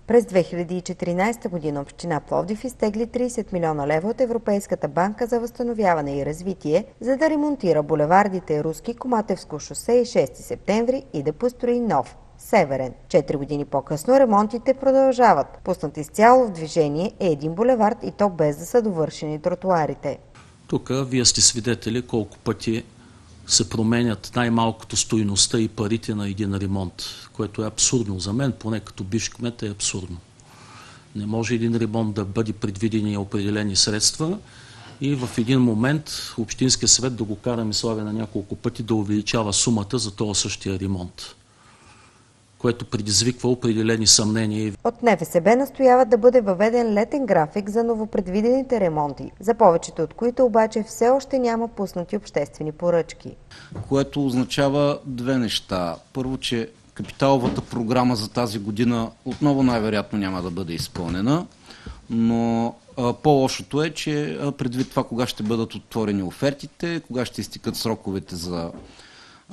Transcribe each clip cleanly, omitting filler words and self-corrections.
През 2014 година община Пловдив изтегли 30 милиона лева от Европейската банка за възстановяване и развитие, за да ремонтира булевардите Руски, Коматевско шосе и 6 септември и да построи нов Северен. 4 години по-късно ремонтите продължават. Пуснат изцяло в движение е един булевард и то без да са довършени тротуарите. Тук вие сте свидетели колко пъти се променят най-малкото стойността и парите на един ремонт, което е абсурдно. За мен, поне като бивш кмет, е абсурдно. Не може един ремонт да бъде предвидени определени средства и в един момент Общинския съвет да го караме славя на няколко пъти да увеличава сумата за този същия ремонт, което предизвиква определени съмнения. От НФСБ настояват да бъде въведен летен график за новопредвидените ремонти, за повечето от които обаче все още няма пуснати обществени поръчки. Което означава две неща. Първо, че капиталовата програма за тази година отново най-вероятно няма да бъде изпълнена, но по-лошото е, че предвид това кога ще бъдат отворени офертите, кога ще изтекат сроковете за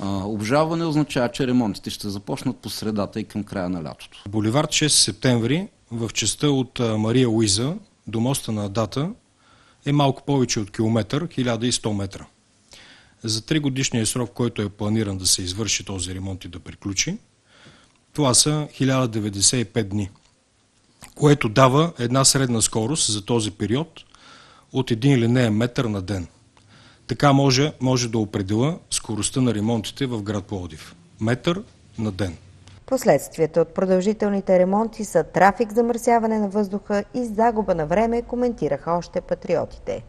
обжалване, означава, че ремонтите ще започнат по средата и към края на лятото. Булевард 6 септември в частта от Мария Луиза до моста на Адата е малко повече от километър, 1100 метра. За 3 годишния срок, в който е планиран да се извърши този ремонт и да приключи, това са 1095 дни, което дава една средна скорост за този период от 1 линеен метър на ден. Така може да определя скоростта на ремонтите в град Пловдив. Метър на ден. Последствията от продължителните ремонти са трафик, замърсяване на въздуха и загуба на време, коментираха още патриотите.